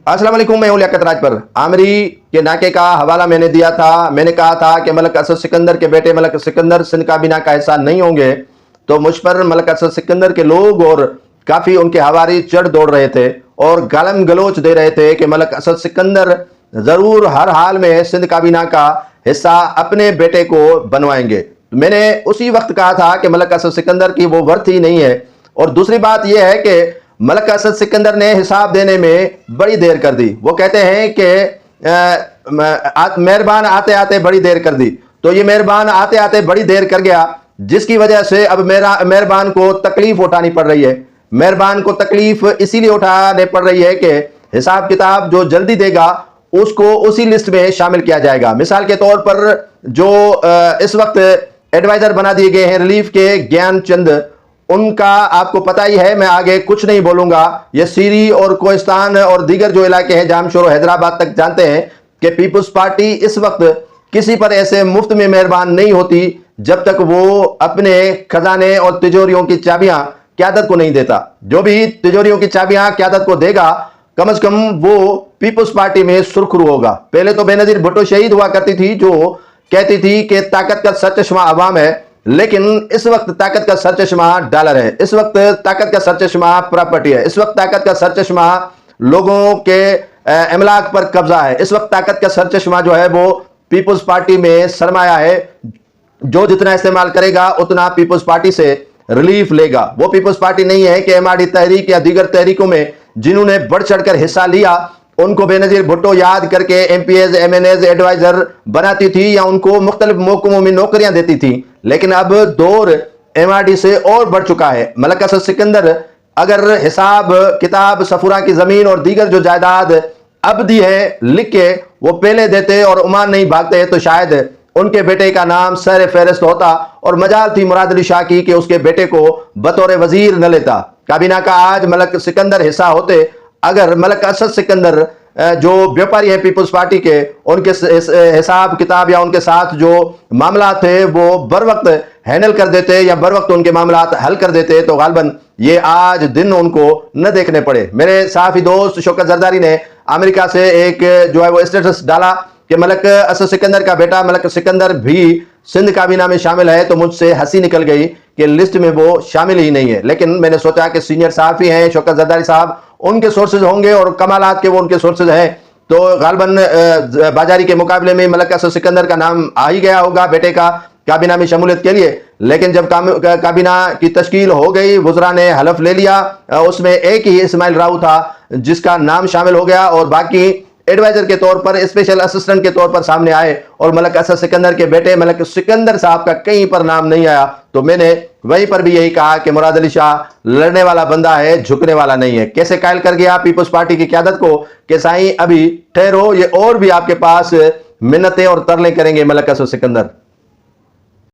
अस्सलाम वालेकुम, मैं हूं लियाकत राजपर। आमरी के नाके का हवाला मैंने दिया था। मैंने कहा था कि मलक असद सिकंदर के बेटे मलक सिकंदर सिंध काबीना का हिस्सा नहीं होंगे, तो मुझ पर मलक असद सिकंदर के लोग और काफी उनके हवारी चढ़ दौड़ रहे थे और गालम गलोच दे रहे थे कि मलक असद सिकंदर जरूर हर हाल में सिंध काबीना का हिस्सा अपने बेटे को बनवाएंगे। मैंने उसी वक्त कहा था कि मलक असद सिकंदर की वो वर्थ ही नहीं है। और दूसरी बात यह है कि मलक असद सिकंदर ने हिसाब देने में बड़ी देर कर दी। वो कहते हैं कि मेहरबान आते आते बड़ी देर कर दी, तो ये मेहरबान आते आते बड़ी देर कर गया, जिसकी वजह से अब मेरा मेहरबान को तकलीफ उठानी पड़ रही है। मेहरबान को तकलीफ इसीलिए उठाने पड़ रही है कि हिसाब किताब जो जल्दी देगा उसको उसी लिस्ट में शामिल किया जाएगा। मिसाल के तौर पर जो इस वक्त एडवाइजर बना दिए गए हैं रिलीफ के, ज्ञान चंद, उनका आपको पता ही है, मैं आगे कुछ नहीं बोलूंगा। ये सीरी और कोहिस्तान और दीगर जो इलाके हैं, जामशोर और हैदराबाद तक जानते हैं कि पीपुल्स पार्टी इस वक्त किसी पर ऐसे मुफ्त में मेहरबान नहीं होती जब तक वो अपने खजाने और तिजोरियों की चाबियां क्यादत को नहीं देता। जो भी तिजोरियों की चाबियां क्यादत को देगा, कम से कम वो पीपुल्स पार्टी में सुरखरू होगा। पहले तो बेनजीर भुट्टो शहीद हुआ करती थी, जो कहती थी कि ताकत का सरचश्मा अवाम है, लेकिन इस वक्त ताकत का सरचश्मा डॉलर है, इस वक्त ताकत का सरचश्मा प्रॉपर्टी है, इस वक्त ताकत का सरचश्मा लोगों के अमलाक पर कब्जा है, इस वक्त ताकत का सरचश्मा जो है वो पीपुल्स पार्टी में सरमाया है। जो जितना इस्तेमाल करेगा उतना पीपुल्स पार्टी से रिलीफ लेगा। वो पीपुल्स पार्टी नहीं है कि एमआरडी तहरीक या दीगर तहरीकों में जिन्होंने बढ़ चढ़कर हिस्सा लिया उनको बेनजीर भुट्टो याद करके एमपीएज एमएनएज एडवाइजर बनाती थी या उनको मुख्तलिफ महकमों में नौकरियां देती थी। लेकिन अब दौर एमआरडी से और बढ़ चुका है। मलक असद सिकंदर अगर हिसाब किताब सफुरा की जमीन और दीगर जो जायदाद अब दी है लिख के वो पहले देते और ओमान नहीं भागते, तो शायद उनके बेटे का नाम सर फहरिस्त होता और मजाल थी मुराद अली शाह की कि उसके बेटे को बतौर वजीर न लेता। काबीना का आज मलक सिकंदर हिस्सा होते, अगर मलक असद सिकंदर जो व्यापारी हैं पीपुल्स पार्टी के, उनके हिसाब किताब या उनके साथ जो मामला थे वो बर वक्त हैंडल कर देते या बर वक्त उनके मामला हल कर देते, तो गालबन ये आज दिन उनको न देखने पड़े। मेरे साफी दोस्त शौकत जरदारी ने अमेरिका से एक जो है वो स्टेटस डाला कि मलक असद सिकंदर का बेटा मलक सिकंदर भी सिंध काबीना में शामिल है, तो मुझसे हंसी निकल गई कि लिस्ट में वो शामिल ही नहीं है। लेकिन मैंने सोचा कि सीनियर साहब हैं शौकत जरदारी साहब, उनके सोर्सेज होंगे और कमालात के वो उनके सोर्सेज हैं, तो गालबन बाजारी के मुकाबले में मलक असद सिकंदर का नाम आ ही गया होगा बेटे का काबीना में शमूलियत के लिए। लेकिन जब काबीना की तश्कील हो गई, वुज़रा ने हलफ ले लिया, उसमें एक ही इस्माइल राव था जिसका नाम शामिल हो गया और बाकी एडवाइजर के तौर पर, स्पेशल असिस्टेंट के तौर पर सामने आए और मलक असद सिकंदर के बेटे मलक सिकंदर साहब का कहीं पर नाम नहीं आया। तो मैंने वहीं पर भी यही कहा कि मुराद अली शाह लड़ने वाला बंदा है, झुकने वाला नहीं है। कैसे कायल कर गया पीपुल्स पार्टी की क़यादत को कि साईं अभी ठहरो, ये और भी आपके पास मिन्नतें और तरले करेंगे मलक असद सिकंदर।